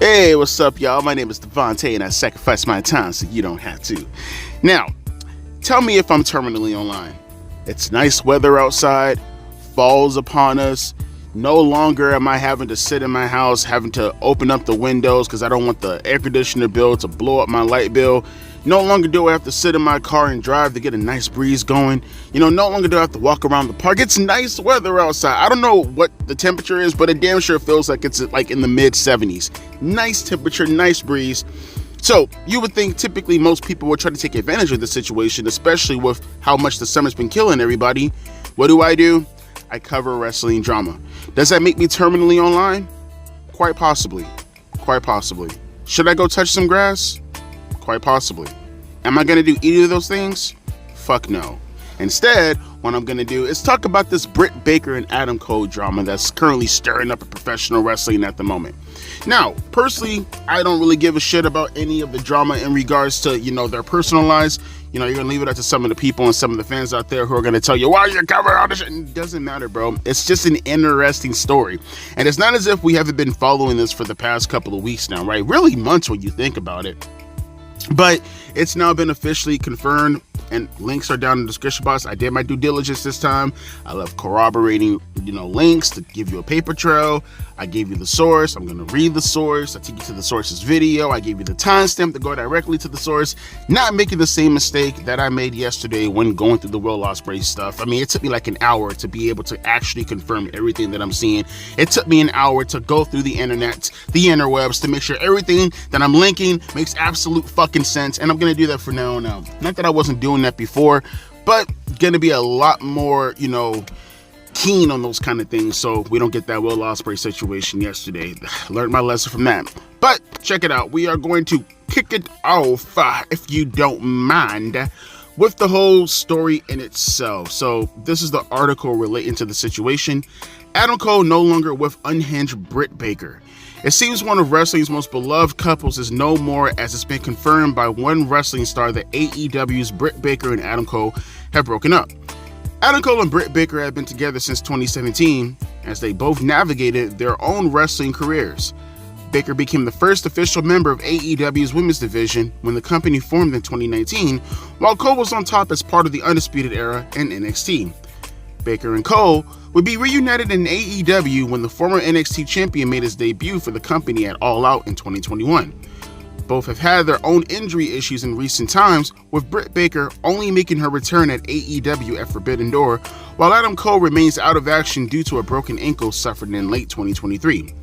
Hey, what's up, y'all? My name is Devontae, and I sacrifice my time so you don't have to. Now, tell me if I'm terminally online. It's nice weather outside, fall's upon us. No longer am I having to sit in my house, having to open up the windows because I don't want the air conditioner bill to blow up my light bill. No longer do I have to sit in my car and drive to get a nice breeze going. No longer do I have to walk around the park. It's nice weather outside. I don't know what the temperature is, but it damn sure feels like it's like in the mid 70s. Nice temperature, nice breeze. So you would think typically most people would try to take advantage of the situation, especially with how much the summer's been killing everybody. What do? I cover wrestling drama. Does that make me terminally online? Quite possibly. Should I go touch some grass? Quite possibly. Am I going to do either of those things? Fuck no. Instead, what I'm going to do is talk about this Britt Baker and Adam Cole drama that's currently stirring up professional wrestling at the moment. Now, personally, I don't really give a shit about any of the drama in regards to, their personal lives. You're going to leave it up to some of the people and some of the fans out there who are going to tell you, why are you covering all this shit? It doesn't matter, bro. It's just an interesting story. And it's not as if we haven't been following this for the past couple of weeks now, right? Really months when you think about it. But it's now been officially confirmed, and links are down in the description box. I did my due diligence this time. I left corroborating, links to give you a paper trail. I gave you the source. I'm going to read the source. I take you to the source's video. I gave you the timestamp to go directly to the source. Not making the same mistake that I made yesterday when going through the Will Ospreay stuff. I mean, it took me like an hour to be able to actually confirm everything that I'm seeing. It took me an hour to go through the internet, the interwebs, to make sure everything that I'm linking makes absolute fucking sense. And I'm going to do that from now on out. Not that I wasn't doing that before, but going to be a lot more, keen on those kind of things so we don't get that Will Ospreay situation yesterday. Learned my lesson from that. But check it out. We are going to kick it off, if you don't mind, with the whole story in itself. So this is the article relating to the situation. Adam Cole no longer with unhinged Britt Baker. It seems one of wrestling's most beloved couples is no more, as it's been confirmed by one wrestling star that AEW's Britt Baker and Adam Cole have broken up. Adam Cole and Britt Baker have been together since 2017, as they both navigated their own wrestling careers. Baker became the first official member of AEW's women's division when the company formed in 2019, while Cole was on top as part of the Undisputed Era in NXT. Baker and Cole would be reunited in AEW when the former NXT champion made his debut for the company at All Out in 2021. Both have had their own injury issues in recent times, with Britt Baker only making her return at AEW at Forbidden Door, while Adam Cole remains out of action due to a broken ankle suffered in late 2023.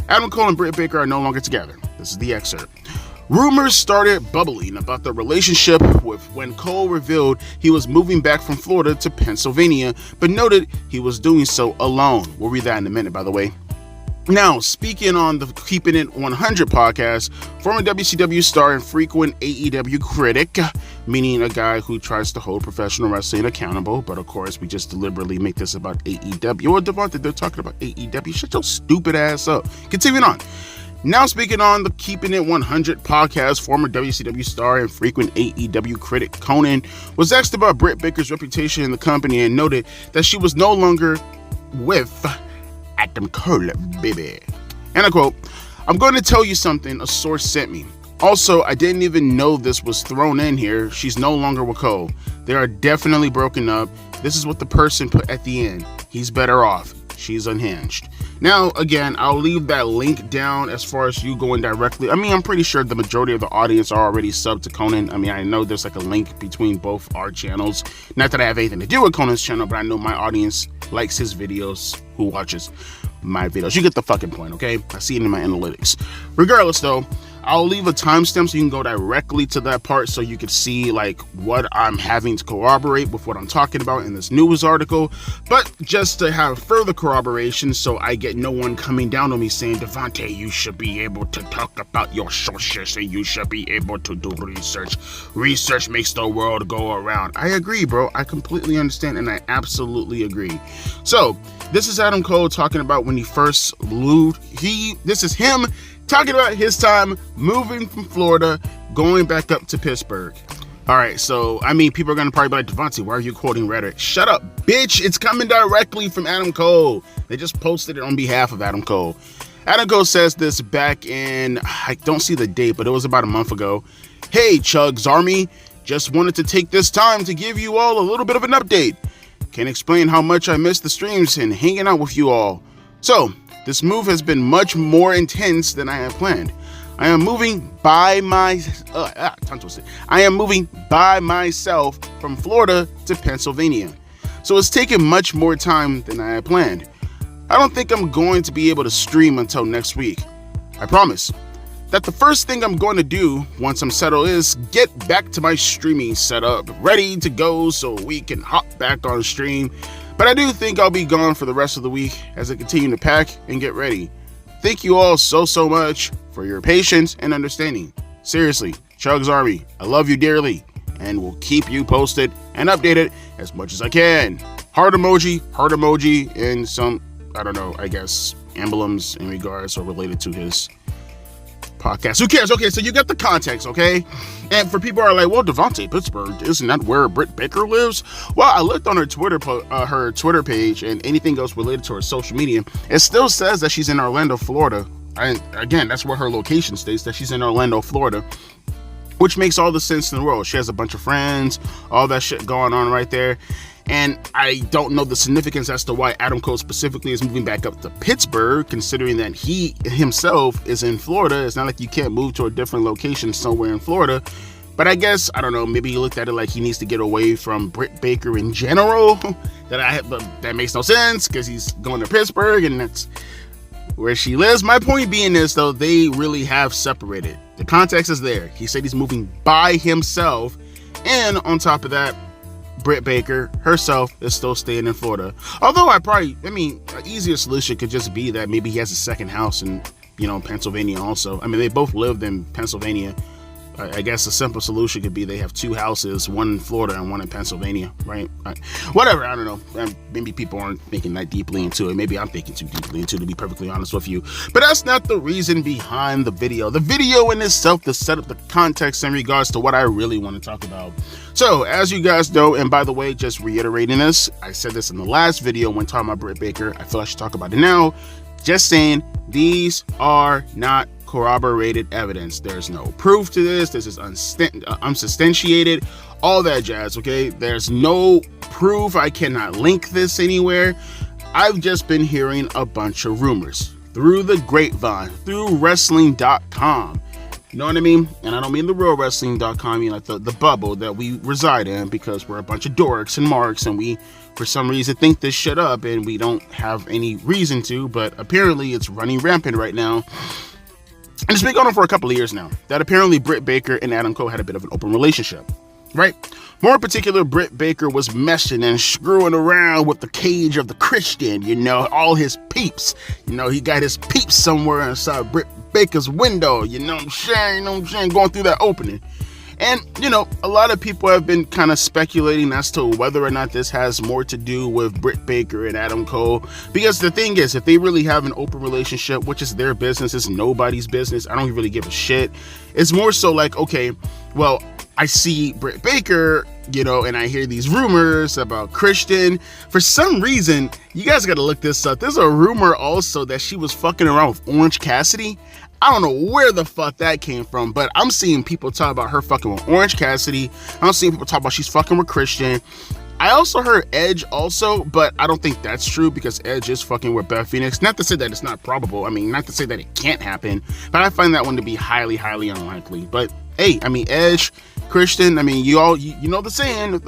Adam Cole and Britt Baker are no longer together. This is the excerpt. Rumors started bubbling about the relationship when Cole revealed he was moving back from Florida to Pennsylvania, but noted he was doing so alone. We'll read that in a minute, by the way. Now, speaking on the Keeping It 100 podcast, former WCW star and frequent AEW critic, meaning a guy who tries to hold professional wrestling accountable, but of course we just deliberately make this about AEW. Or Devontae, they're talking about AEW. Shut your stupid ass up. Continuing on. Now speaking on the Keeping It 100 podcast, former WCW star and frequent AEW critic Konnan was asked about Britt Baker's reputation in the company and noted that she was no longer with Adam Cole, baby. And I quote, "I'm going to tell you something a source sent me. Also, I didn't even know this was thrown in here. She's no longer with Cole. They are definitely broken up. This is what the person put at the end. He's better off. She's unhinged." Now, again, I'll leave that link down as far as you going directly. I mean, I'm pretty sure the majority of the audience are already subbed to Konnan. I mean, I know there's like a link between both our channels. Not that I have anything to do with Konnan's channel, but I know my audience likes his videos, who watches my videos. You get the fucking point, okay? I see it in my analytics. Regardless, though, I'll leave a timestamp so you can go directly to that part so you can see like what I'm having to corroborate with what I'm talking about in this news article. But just to have further corroboration so I get no one coming down on me saying, Devontae, you should be able to talk about your sources and you should be able to do research. Research makes the world go around. I agree, bro. I completely understand and I absolutely agree. So this is Adam Cole talking about when he first moved. This is him talking about his time moving from Florida, going back up to Pittsburgh. All right, so, I mean, people are going to probably be like, Devontae, why are you quoting Reddit? Shut up, bitch. It's coming directly from Adam Cole. They just posted it on behalf of Adam Cole. Adam Cole says this back in, I don't see the date, but it was about a month ago. Hey, Chug's Army, just wanted to take this time to give you all a little bit of an update. Can't explain how much I missed the streams and hanging out with you all. So, this move has been much more intense than I had planned. I am moving by myself from Florida to Pennsylvania. So it's taken much more time than I had planned. I don't think I'm going to be able to stream until next week. I promise that the first thing I'm going to do once I'm settled is get back to my streaming setup, ready to go so we can hop back on stream. But I do think I'll be gone for the rest of the week as I continue to pack and get ready. Thank you all so much for your patience and understanding. Seriously, Chug's Army, I love you dearly and will keep you posted and updated as much as I can. Heart emoji, and some, I don't know, I guess emblems in regards or related to his podcast. Who cares? Okay, so you get the context, okay? And for people who are like, well, Devontae, Pittsburgh, isn't that where Britt Baker lives? Well, I looked on her Twitter page and anything else related to her social media. It still says that she's in Orlando, Florida. And again, that's where her location states, that she's in Orlando, Florida, which makes all the sense in the world. She has a bunch of friends, all that shit going on right there. And I don't know the significance as to why Adam Cole specifically is moving back up to Pittsburgh, considering that he himself is in Florida. It's not like you can't move to a different location somewhere in Florida. But I guess, I don't know, maybe he looked at it like he needs to get away from Britt Baker in general. But that makes no sense because he's going to Pittsburgh and that's where she lives. My point being is, though, they really have separated. The context is there. He said he's moving by himself. And on top of that, Britt Baker herself is still staying in Florida. Although an easier solution could just be that maybe he has a second house in, Pennsylvania also. I mean, they both lived in Pennsylvania. I guess a simple solution could be they have two houses, one in Florida and one in Pennsylvania, right? Whatever, I don't know. Maybe people aren't thinking that deeply into it. Maybe I'm thinking too deeply into it, to be perfectly honest with you. But that's not the reason behind the video. The video in itself to set up the context in regards to what I really want to talk about. So, as you guys know, and by the way, just reiterating this, I said this in the last video when talking about Britt Baker. I feel I should talk about it now. Just saying, these are not corroborated evidence. There's no proof to this. This is unsubstantiated, all that jazz, okay? There's no proof. I cannot link this anywhere. I've just been hearing a bunch of rumors through the grapevine, through wrestling.com. You know what I mean? And I don't mean the real wrestling.com, I mean like the bubble that we reside in, because we're a bunch of dorks and marks and we, for some reason, think this shit up and we don't have any reason to, but apparently it's running rampant right now. And it's been going on for a couple of years now, that apparently Britt Baker and Adam Cole had a bit of an open relationship, right? More in particular, Britt Baker was messing and screwing around with the cage of the Christian, all his peeps. He got his peeps somewhere inside Britt Baker's window, you know what I'm saying, going through that opening. And, a lot of people have been kind of speculating as to whether or not this has more to do with Britt Baker and Adam Cole. Because the thing is, if they really have an open relationship, which is their business, it's nobody's business, I don't really give a shit. It's more so like, okay, well, I see Britt Baker, and I hear these rumors about Christian. For some reason, you guys got to look this up. There's a rumor also that she was fucking around with Orange Cassidy. I don't know where the fuck that came from, but I'm seeing people talk about her fucking with Orange Cassidy. I'm seeing people talk about she's fucking with Christian. I also heard Edge also, but I don't think that's true because Edge is fucking with Beth Phoenix. Not to say that it's not probable. not to say that it can't happen, but I find that one to be highly, highly unlikely. But hey, Edge, Christian, you know the saying,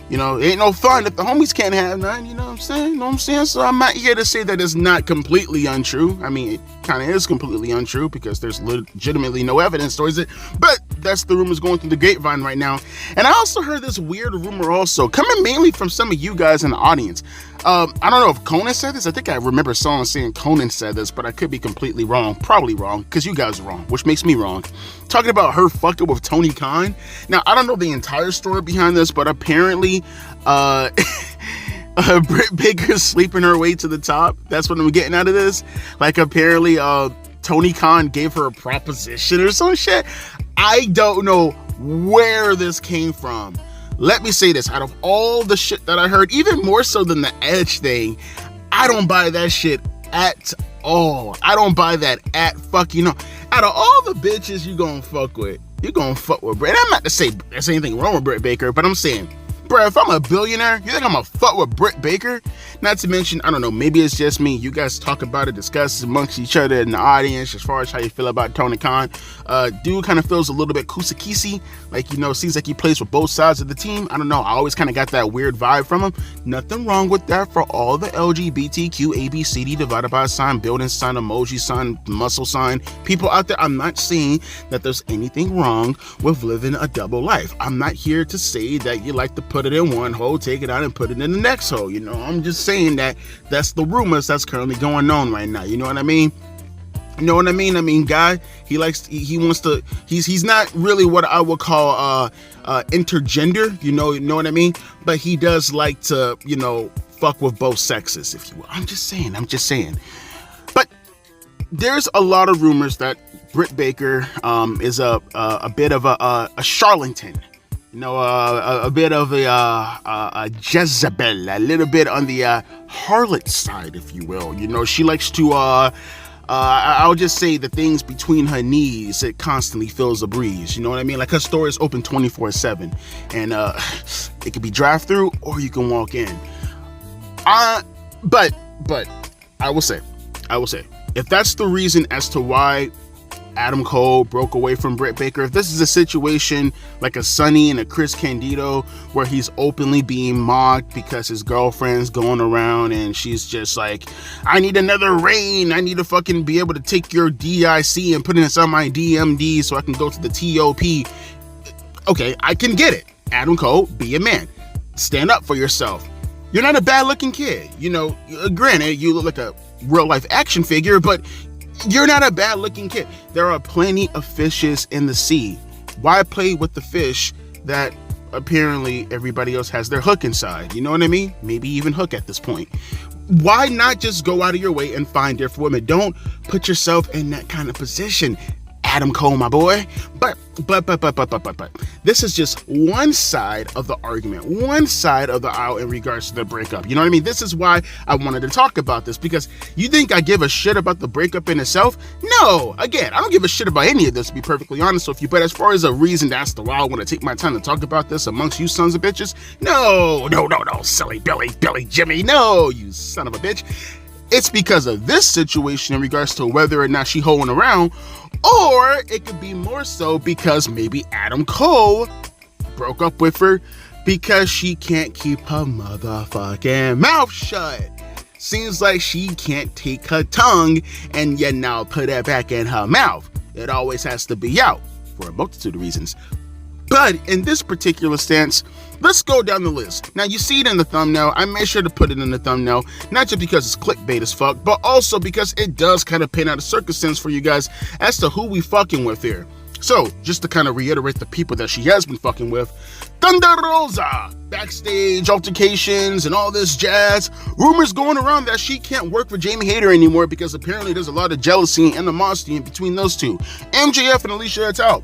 it ain't no fun if the homies can't have none, you know what I'm saying? So I'm not here to say that it's not completely untrue. It kind of is completely untrue because there's legitimately no evidence towards it, but that's the rumors going through the grapevine right now. And I also heard this weird rumor also, coming mainly from some of you guys in the audience. I don't know if Konnan said this. I think I remember someone saying Konnan said this, but I could be completely wrong. Probably wrong, because you guys are wrong, which makes me wrong. Talking about her fucking with Tony Khan. Now, I don't know the entire story behind this, but apparently, Britt Baker's sleeping her way to the top. That's what I'm getting out of this. Like, apparently, Tony Khan gave her a proposition or some shit. I don't know where this came from. Let me say this, out of all the shit that I heard, even more so than the Edge thing, I don't buy that shit at all. I don't buy that at fucking all. Out of all the bitches you gonna fuck with, Britt. I'm not to say there's anything wrong with Britt Baker, but I'm saying, bruh, if I'm a billionaire, you think I'm gonna fuck with Britt Baker? Not to mention, I don't know, maybe it's just me. You guys talk about it, discuss it amongst each other in the audience as far as how you feel about Tony Khan. Dude kind of feels a little bit Kusakisi, like, seems like he plays with both sides of the team. I don't know, I always kind of got that weird vibe from him. Nothing wrong with that for all the LGBTQ, ABCD, divided by a sign, building sign, emoji sign, muscle sign, people out there. I'm not saying that there's anything wrong with living a double life. I'm not here to say that you like to put it in one hole, take it out and put it in the next hole. I'm just saying that that's the rumors that's currently going on right now. You know what I mean? Guy, he's not really what I would call intergender, you know what I mean? But he does like to, fuck with both sexes, if you will. I'm just saying. But there's a lot of rumors that Britt Baker is a bit of a charlatan. A bit of a Jezebel, a little bit on the harlot side, if you will. She likes to, I'll just say the things between her knees, it constantly feels a breeze. You know what I mean? Like, her store is open 24/7, and it can be drive through or you can walk in. But I will say, if that's the reason as to why Adam Cole broke away from Britt Baker, if this is a situation like a Sonny and a Chris Candido where he's openly being mocked because his girlfriend's going around and she's just like, I need another reign, I need to fucking be able to take your DIC and put it on my DMD so I can go to the TOP. Okay, I can get it. Adam Cole, be a man. Stand up for yourself. You're not a bad looking kid. Granted, you look like a real life action figure, but you're not a bad looking kid. There are plenty of fishes in the sea. Why play with the fish that apparently everybody else has their hook inside? You know what I mean? Maybe even hook at this point. Why not just go out of your way and find different women? Don't put yourself in that kind of position, Adam Cole, my boy. But this is just one side of the argument, one side of the aisle in regards to the breakup. You know what I mean? This is why I wanted to talk about this, because you think I give a shit about the breakup in itself? No, again, I don't give a shit about any of this, to be perfectly honest with you. But as far as a reason as to why I want to take my time to talk about this amongst you sons of bitches, no, silly Billy Jimmy, no, you son of a bitch. It's because of this situation in regards to whether or not she hoeing around, or it could be more so because maybe Adam Cole broke up with her because she can't keep her motherfucking mouth shut. Seems like she can't take her tongue and yet now put it back in her mouth. It always has to be out for a multitude of reasons. But in this particular stance, let's go down the list. Now, you see it in the thumbnail. I made sure to put it in the thumbnail, not just because it's clickbait as fuck, but also because it does kind of paint out a circumstance for you guys as to who we fucking with here. So, just to kind of reiterate the people that she has been fucking with, Thunder Rosa, backstage altercations and all this jazz. Rumors going around that she can't work for Jamie Hayter anymore because apparently there's a lot of jealousy and animosity in between those two. MJF and Alicia Atal.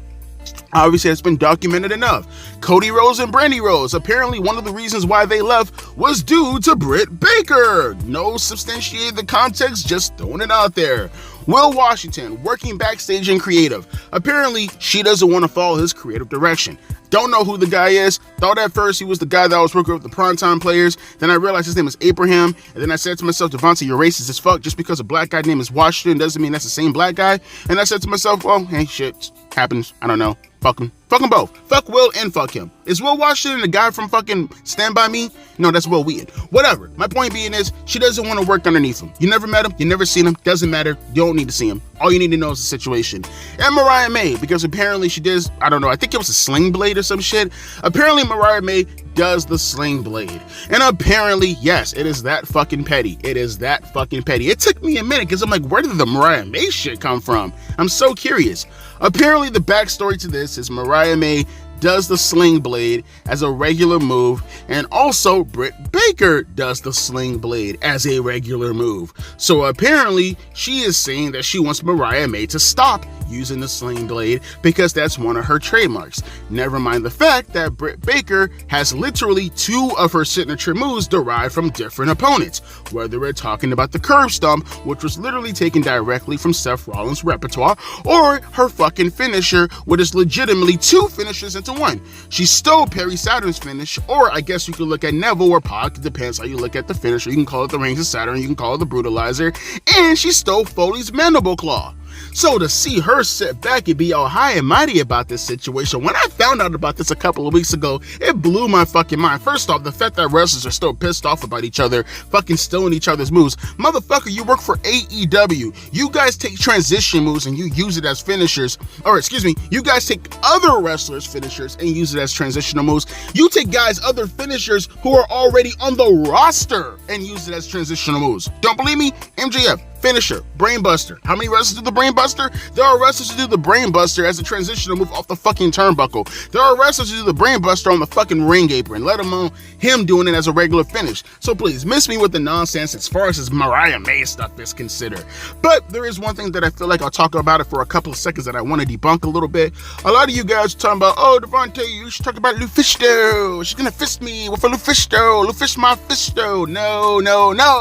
Obviously, it's been documented enough. Cody Rhodes and Brandy Rhodes. Apparently, one of the reasons why they left was due to Britt Baker. No substantiated the context, just throwing it out there. Will Washington, working backstage and creative. Apparently, she doesn't want to follow his creative direction. Don't know who the guy is. Thought at first he was the guy that was working with the primetime players. Then I realized his name is Abraham. And then I said to myself, Devontae, you're racist as fuck. Just because a black guy named is Washington doesn't mean that's the same black guy. And I said to myself, well, hey, shit happens. I don't know. Fuck him. Fuck them both. Fuck Will and fuck him. Is Will Washington the guy from fucking Stand By Me? No, that's Will Wheaton. Whatever. My point being is, she doesn't want to work underneath him. You never met him. You never seen him. Doesn't matter. You don't need to see him. All you need to know is the situation. And Mariah May, because apparently she does, I don't know, I think it was a sling blade or some shit. Apparently Mariah May does the sling blade. And apparently, yes, it is that fucking petty. It is that fucking petty. It took me a minute because I'm like, where did the Mariah May shit come from? I'm so curious. Apparently the backstory to this is Mariah May does the sling blade as a regular move And also, Britt Baker does the sling blade as a regular move. So apparently, she is saying that she wants Mariah May to stop using the sling blade because that's one of her trademarks. Never mind the fact that Britt Baker has literally 2 of her signature moves derived from different opponents. Whether we're talking about the curb stomp, which was literally taken directly from Seth Rollins' repertoire, or her fucking finisher, which is legitimately 2 finishes into one. She stole Perry Saturn's finish, or I guess you could look at Neville or Pac, it depends how you look at the finisher. You can call it the Rings of Saturn, you can call it the Brutalizer, and she stole Foley's Mandible Claw. So to see her sit back and be all high and mighty about this situation, when I found out about this a couple of weeks ago, it blew my fucking mind. First off, the fact that wrestlers are still pissed off about each other, fucking stealing each other's moves. Motherfucker, you work for AEW. You guys take transition moves and you use it as finishers. Or excuse me, you guys take other wrestlers' finishers and use it as transitional moves. You take guys' other finishers who are already on the roster and use it as transitional moves. Don't believe me? MJF. Finisher, Brainbuster. How many wrestlers do the Brainbuster? There are wrestlers who do the Brainbuster as a transitional move off the fucking turnbuckle. There are wrestlers who do the Brainbuster on the fucking ring apron, let alone him doing it as a regular finish. So please, miss me with the nonsense as far as his Mariah May stuff is considered. But there is one thing that I feel like I'll talk about it for a couple of seconds that I want to debunk a little bit. A lot of you guys are talking about, oh, Devontae, you should talk about LuFisto. She's gonna fist me with a LuFisto. LuFist my fisto. No,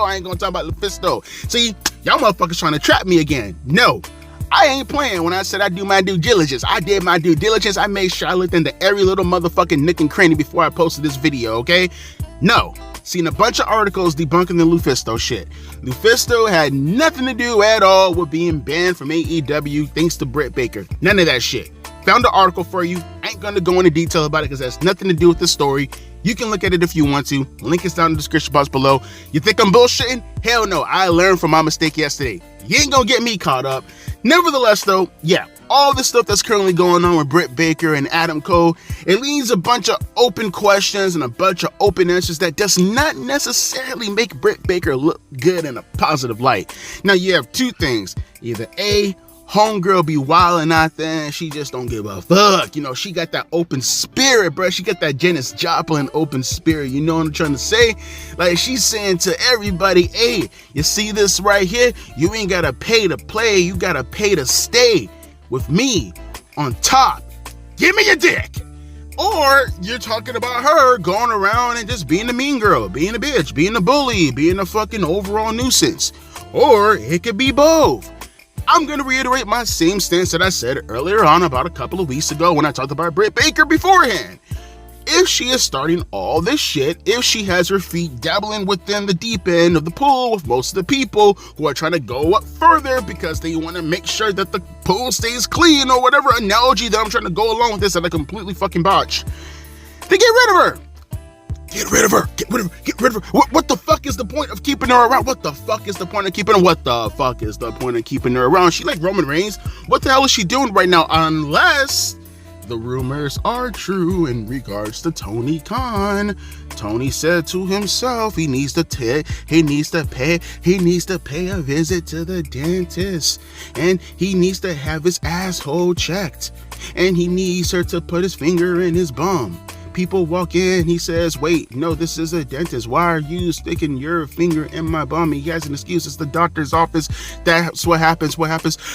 I ain't gonna talk about LuFisto. See, y'all motherfuckers trying to trap me again. No, I ain't playing. When I said I do my due diligence, I did my due diligence. I made sure I looked into every little motherfucking nook and cranny before I posted this video, okay? No. Seen a bunch of articles debunking the LuFisto shit. LuFisto had nothing to do at all with being banned from AEW thanks to Britt Baker. None of that shit. Found an article for you. Ain't gonna go into detail about it because that's nothing to do with the story. You can look at it if you want to. Link is down in the description box below. You think I'm bullshitting? Hell no. I learned from my mistake yesterday. You ain't gonna get me caught up. Nevertheless, though, yeah, all the stuff that's currently going on with Britt Baker and Adam Cole, it leaves a bunch of open questions and a bunch of open answers that does not necessarily make Britt Baker look good in a positive light. Now, you have 2 things. Either A, homegirl be wildin' out there and she just don't give a fuck. You know, she got that open spirit, bro. She got that Janis Joplin open spirit. You know what I'm trying to say? Like, she's saying to everybody, hey, you see this right here? You ain't gotta pay to play. You gotta pay to stay with me on top. Give me your dick. Or you're talking about her going around and just being a mean girl, being a bitch, being a bully, being a fucking overall nuisance. Or it could be both. I'm going to reiterate my same stance that I said earlier on about a couple of weeks ago when I talked about Britt Baker beforehand. If she is starting all this shit, if she has her feet dabbling within the deep end of the pool with most of the people who are trying to go up further because they want to make sure that the pool stays clean or whatever analogy that I'm trying to go along with this that I completely fucking botch, then get rid of her. Get rid of her. Get rid of her. Get rid of her. What the fuck is the point of keeping her around? What the fuck is the point of keeping her? What the fuck is the point of keeping her around? She like Roman Reigns. What the hell is she doing right now? Unless the rumors are true in regards to Tony Khan. Tony said to himself he needs to pay a visit to the dentist, and he needs to have his asshole checked, and he needs her to put his finger in his bum. People walk in, he says, wait, no, this is a dentist. Why are you sticking your finger in my bum? He has an excuse. It's the doctor's office. That's what happens.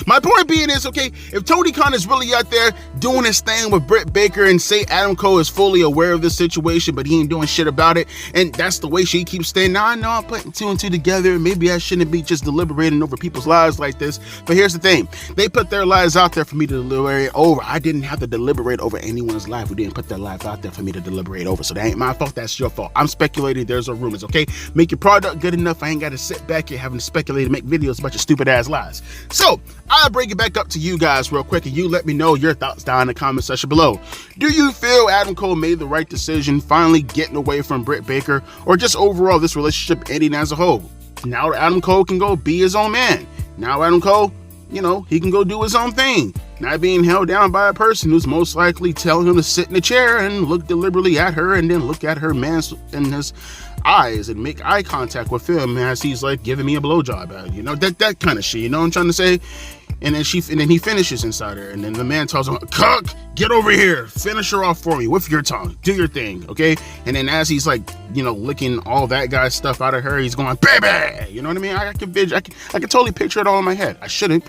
My point being is, okay, if Tony Khan is really out there doing his thing with Britt Baker and say Adam Cole is fully aware of this situation, but he ain't doing shit about it, and that's the way she keeps staying, now I know I'm putting 2 and 2 together. Maybe I shouldn't be just deliberating over people's lives like this. But here's the thing. They put their lives out there for me to deliberate over. I didn't have to deliberate over anyone's life who didn't put their life out there for me to deliberate over. So that ain't my fault, that's your fault. I'm speculating, there's no rumors, okay? Make your product good enough. I ain't gotta sit back here having to speculate and make videos about your stupid ass lies. So I'll bring it back up to you guys real quick, and you let me know your thoughts down in the comment section below. Do you feel Adam Cole made the right decision finally getting away from Britt Baker, or just overall this relationship ending as a whole? Now Adam Cole can go be his own man. Now Adam Cole, you know, he can go do his own thing, not being held down by a person who's most likely telling him to sit in a chair and look deliberately at her and then look at her man in his eyes and make eye contact with him as he's like giving me a blowjob. You know, that kind of shit, you know what I'm trying to say? And then he finishes inside her, and then the man tells him, "Cuck, get over here, finish her off for me with your tongue, do your thing, okay?" And then as he's like, licking all that guy's stuff out of her, he's going, "Baby," you know what I mean? I can totally picture it all in my head. I shouldn't.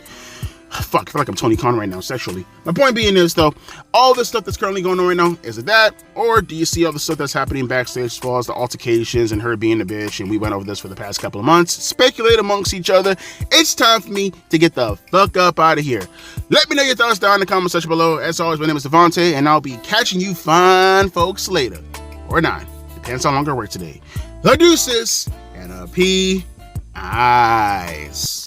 Fuck, I feel like I'm Tony Konnan right now sexually. My point being is, though, all the stuff that's currently going on right now, is it that? Or do you see all the stuff that's happening backstage as far as the altercations and her being a bitch? And we went over this for the past couple of months. Speculate amongst each other. It's time for me to get the fuck up out of here. Let me know your thoughts down in the comment section below. As always, my name is Devontae, and I'll be catching you fine folks later. Or not. Depends how long I work today. The deuces and a P. Eyes.